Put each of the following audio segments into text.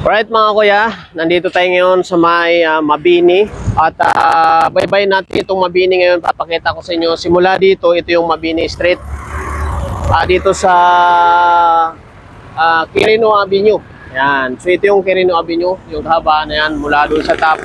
Alright mga kuya, nandito tayo ngayon sa may Mabini at baybay natin itong Mabini ngayon. Papakita ko sa inyo simula dito, ito yung Mabini Street dito sa Quirino Avenue. Yan. So ito yung Quirino Avenue, yung haba na yan mula doon sa top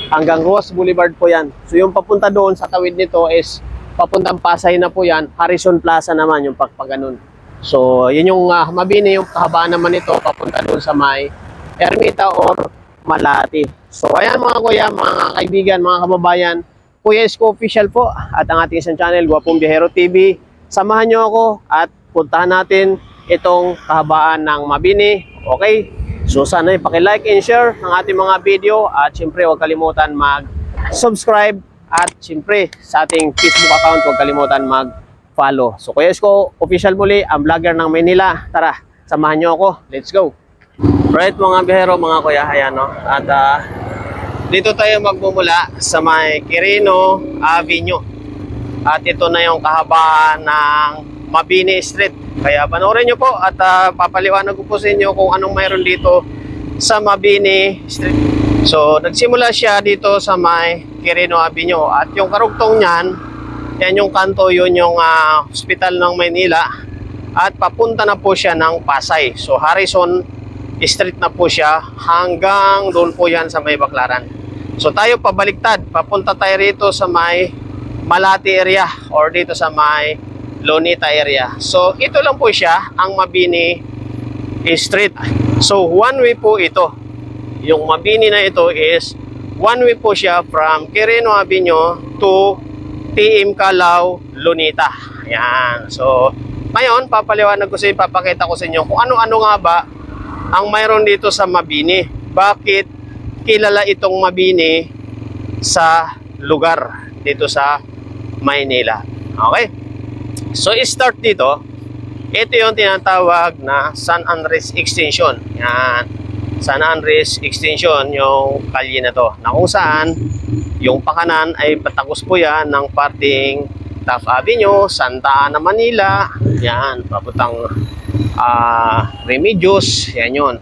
hanggang Ross Boulevard po yan. So yung papunta doon sa tawid nito is papuntang Pasay na po yan. Harrison Plaza naman yung pagpaganon. So yun yung Mabini, yung kahabaan naman nito papunta doon sa may Ermita or Malati. So ayan mga kuya, mga kaibigan, mga kababayan, Kuya Isko Official po at ang ating isang channel, Gwapong Biyahero TV. Samahan nyo ako at puntahan natin itong kahabaan ng Mabini. Okay? So sana paki-like and share ang ating mga video at syempre huwag kalimutan mag-subscribe at syempre sa ating Facebook account huwag kalimutan mag-follow. So Kuya Isko Official muli, ang vlogger ng Maynila. Tara, samahan nyo ako. Let's go! Right mga biyahero, mga kuya, ayan no. At dito tayo magmumula sa may Quirino Avenue. At ito na yung kahabaan ng Mabini Street. Kaya panoorin nyo po at papaliwanag ko po sa inyo kung anong mayroon dito sa Mabini Street. So nagsimula siya dito sa may Quirino Avenue. At yung karugtong niyan, yan yung kanto, yun yung hospital ng Maynila. At papunta na po siya ng Pasay. So Harrison Street na po siya hanggang doon po yan sa may Baclaran. So tayo pabaliktad, papunta tayo rito sa may Malati area or dito sa may Luneta area. So ito lang po siya ang Mabini Street. So one way po ito. Yung Mabini na ito is one way po siya from Quirino Avenue to TM Calao, Luneta. Yan. So ngayon papaliwanag ko sa inyo, papakita ko sa inyo kung ano-ano nga ba ang mayroon dito sa Mabini. Bakit kilala itong Mabini sa lugar dito sa Maynila? Okay? So, start dito. Ito yung tinatawag na San Andres Extension. Yan. San Andres Extension, yung kalye na to. Na kung saan, yung pakanan ay patagos po yan ng parting Taft Avenue, Santa Ana, Manila. Yan. Papuntang Remedios, yan yun.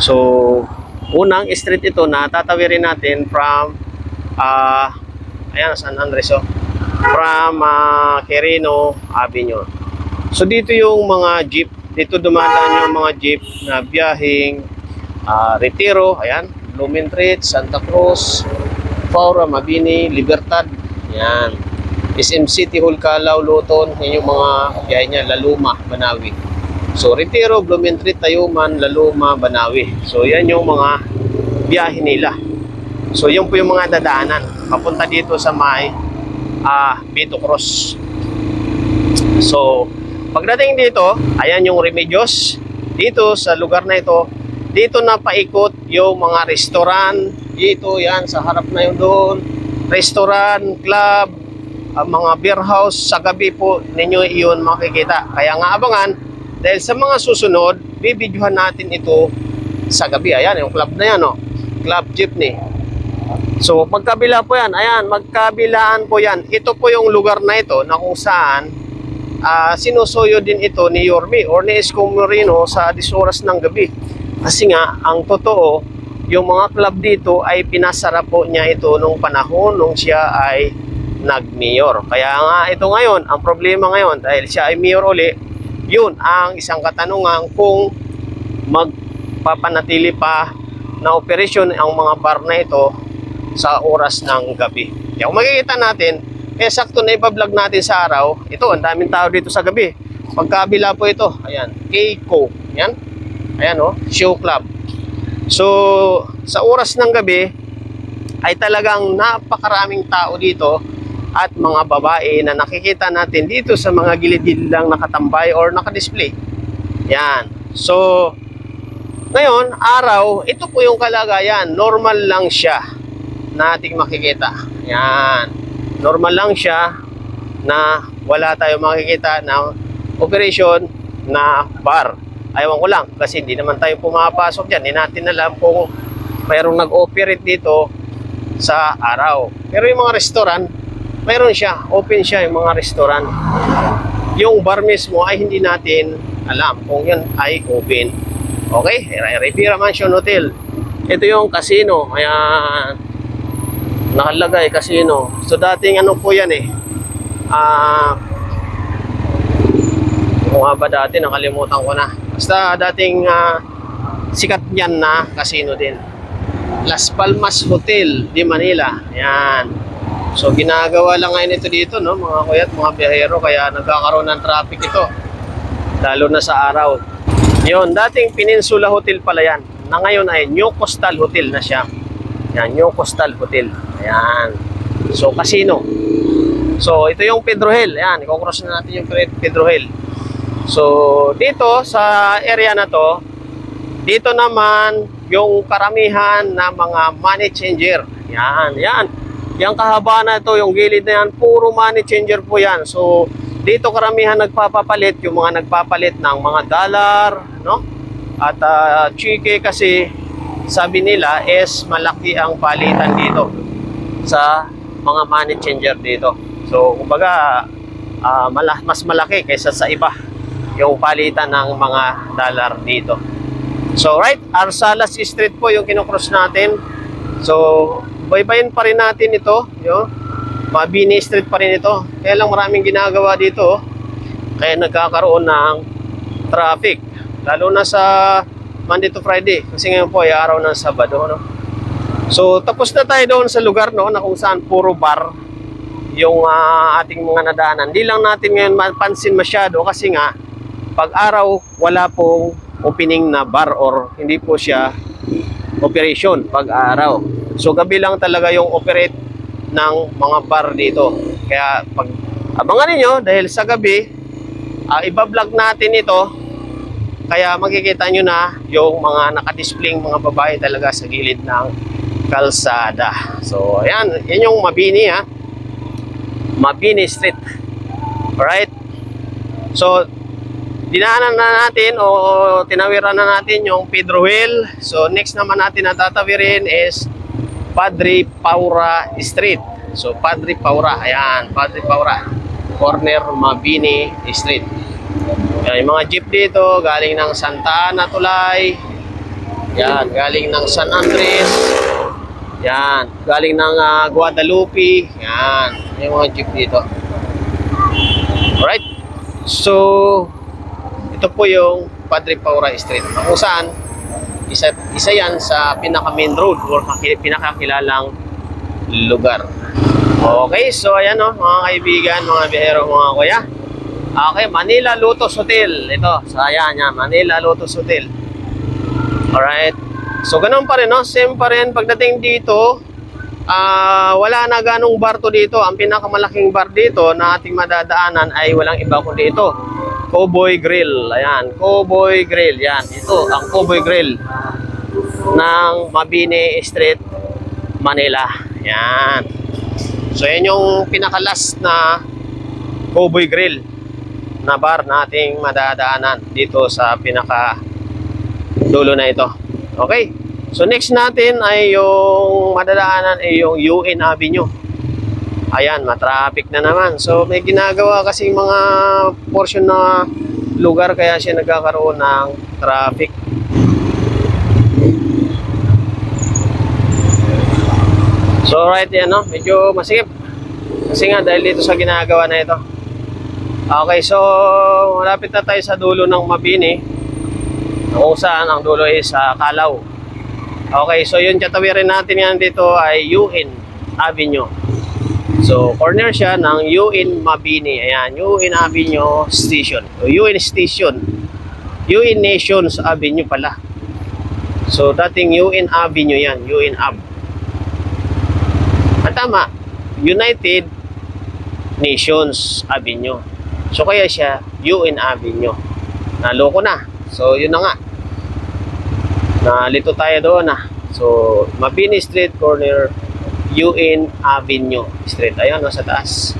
So unang street ito na tatawirin natin from ayan, San Andres from Quirino Avenue. So dito yung mga jeep, dito dumadaan yung mga jeep na biyaheng Retiro, ayan, Blumentritt, Santa Cruz, Faura, Mabini, Libertad, yan, SM City Hall, Calao, Luton, yan yung mga biyahe niya, Laluma, Banawi. So Retiro, Blumentritt, Tayuman, Laluma, Banawi. So yan yung mga biyahe nila. So yun po yung mga dadaanan papunta dito sa may Vito Cross. So pagdating dito, ayan yung Remedios. Dito sa lugar na ito, dito na paikot yung mga restaurant. Dito yan sa harap na yun doon. Restaurant, club, mga beer house. Sa gabi po ninyo iyon makikita. Kaya nga abangan, dahil sa mga susunod, bibidyohan natin ito sa gabi. Ayan, yung club na yan, no? Club Jeepney. So, magkabila po yan. Ayan, magkabilaan po yan. Ito po yung lugar na ito na kung saan sinusuyo din ito ni Yorme or ni Isko Moreno sa 10 oras ng gabi. Kasi nga, ang totoo, yung mga club dito ay pinasara po niya ito nung panahon nung siya ay nag-mayor. Kaya nga, ito ngayon, ang problema ngayon, dahil siya ay mayor uli, yun ang isang katanungan kung magpapanatili pa na operasyon ang mga bar na ito sa oras ng gabi. Kaya kung makikita natin, sakto na ipa-vlog natin sa araw, ito, ang daming tao dito sa gabi. Pagkabila po ito, ayan, Keiko, yan, ayan show club. So, sa oras ng gabi, ay talagang napakaraming tao dito at mga babae na nakikita natin dito sa mga gilid-gilid lang nakatambay or nakadisplay. Yan. So, ngayon, araw, ito po yung kalagayan. Normal lang siya na ating makikita. Yan. Normal lang siya na wala tayo makikita na operation na bar. Ayaw ko lang kasi hindi naman tayo pumapasok dyan. Hindi natin alam kung mayroong nag-operate dito sa araw. Pero yung mga restaurant, mayroon siya, open siya yung mga restaurant. Yung bar mismo ay hindi natin alam kung yan ay open. Okay, Riviera Mansion Hotel. Ito yung casino. Ayan. Nakalagay casino. So dating ano po yan eh. Kung nga ba dati, nakalimutan ko na. Basta dating sikat yan na casino din. Las Palmas Hotel de Manila. Ayan. So ginagawa lang ngayon ito dito, no, mga kuya at mga biyahero, kaya nagkakaroon ng traffic ito. Lalo na sa araw. Yun, dating Peninsula Hotel pala yan. Na ngayon ay New Coastal Hotel na siya. Ayan, New Coastal Hotel. Ayan. So casino. So ito yung Pedro Hill. Ayan, i-cross na natin yung Pedro Hill. So dito sa area na to, dito naman yung karamihan na mga money changer. Yan, yan. Yung kahaba na ito, yung gilid na yan, puro money changer po yan. So dito karamihan nagpapapalit, yung mga nagpapalit ng mga dollar, no? At chike kasi sabi nila is malaki ang palitan dito sa mga money changer dito. So kumbaga mas malaki kaysa sa iba yung palitan ng mga dollar dito. So right, Arsalas Street po yung kinocross natin. So baybayin pa rin natin ito, yung Mabini Street pa rin ito. Kaya lang maraming ginagawa dito, kaya nagkakaroon ng traffic. Lalo na sa Monday to Friday, kasi ngayon po ay araw ng Sabado, no? So tapos na tayo doon sa lugar, no, na kung saan puro bar yung ating mga nadaanan. Hindi lang natin ngayon mapansin masyado kasi nga pag araw wala pong opening na bar or hindi po siya operation pag araw. So gabi lang talaga yung operate ng mga bar dito. Kaya pag abangan niyo dahil sa gabi, iba-vlog natin ito. Kaya makikita nyo na yung mga nakadisplaying mga babae talaga sa gilid ng kalsada. So ayan, yan yung Mabini, ha. Mabini Street. Alright. So dinaanan na natin o tinawiran na natin yung Pedro Hill. So next naman natin na tatawirin is Padre Paura Street. So Padre Paura, ayan, Padre Paura, corner Mabini Street. Ayan, yung mga jeep dito galing ng Santa Ana Tulay. Yan, galing ng San Andres. Yan, galing ng Guadalupe. Yan, yung mga jeep dito. Alright. So ito po yung Padre Paura Street. Kung saan, isa yan sa pinaka-main road or pinakakilalang lugar. Okay, so ayan, no, mga kaibigan, mga biyahero, mga kuya. Okay, Manila Lotus Hotel. Ito, so ayan, yan, Manila Lotus Hotel. Alright. So ganun pa rin, no? Same pa rin pagdating dito. Wala na ganong bar to dito. Ang pinakamalaking bar dito na ating madadaanan ay walang iba kundi ito. Cowboy Grill. Ayan, Cowboy Grill. Yan, ito ang Cowboy Grill ng Mabini Street, Manila. Yan. So yan yung pinakalas na Cowboy Grill na bar na ating madadaanan dito sa pinaka dulo na ito. Okay. So next natin ay yung madadaanan ay yung UN Avenue. Ayan, matraffic na naman. So may ginagawa kasing mga portion na lugar kaya siya nagkakaroon ng traffic. So right yan, no? Medyo masikip. Kasi nga dahil dito sa ginagawa na ito. Okay, so malapit na tayo sa dulo ng Mabini. Kung saan ang dulo is Calao. Okay, so yung tatawirin natin yan dito ay UN Avenue. So, corner siya ng UN Mabini. Ayan, UN Avenue Station. O, UN Station. UN Nations Avenue pala. So, dating UN Avenue yan. UN Ab. At tama, United Nations Avenue. So, kaya siya UN Avenue. Naloko na. So, yun na nga. Nalito tayo doon na. So, Mabini Street, corner UN Avenue Street. Ayan, nasa taas.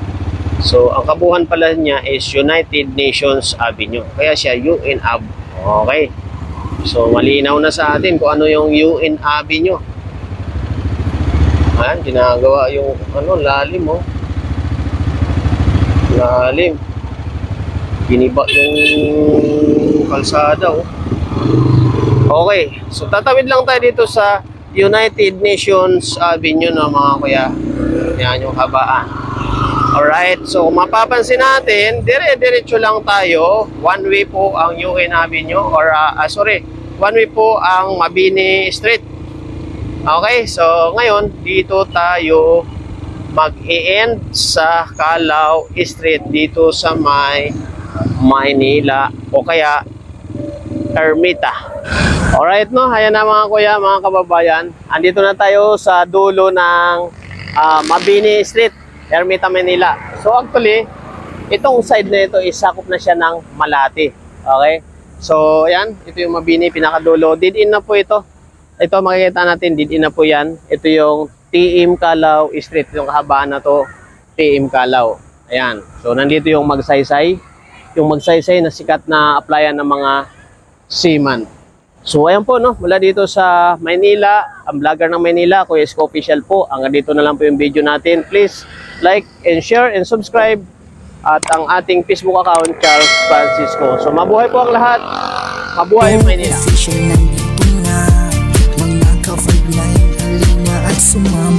So, ang kabuuan pala niya is United Nations Avenue. Kaya siya UN Ab. Okay. So, malinaw na sa atin kung ano yung UN Avenue. Ayan, ginagawa yung lalim, oh. Lalim. Giniba yung kalsada, oh. Okay, so tatawid lang tayo dito sa United Nations Avenue, no, mga kuya. Yan yung habaan. Alright, so mapapansin natin, dire-diretso lang tayo. One way po ang UN Avenue or one way po ang Mabini Street. Okay, so ngayon dito tayo mag-e-end sa Calao Street dito sa may Maynila o kaya Ermita. Alright, no, ayan na mga kuya, mga kababayan. Andito na tayo sa dulo ng Mabini Street, Ermita, Manila. So actually, itong side na ito isakop na siya ng Malate. Okay? So ayan, ito yung Mabini, pinakadulo. Dead-in na po ito. Ito makikita natin, dead-in na po yan. Ito yung TM Calao Street, yung kahabaan na to, TM Calao. Ayan. So nandito yung Magsaysay. Yung Magsaysay na sikat na applyan ng mga seaman. So ayan po, no, mula dito sa Maynila, ang vlogger ng Maynila, Kuya Isko Official po. Hanggang dito na lang po yung video natin. Please like and share and subscribe. At ang ating Facebook account, Charles Francisco. So mabuhay po ang lahat. Mabuhay ang Maynila. Official nandito na, mga ka-5-9, halina at sumama.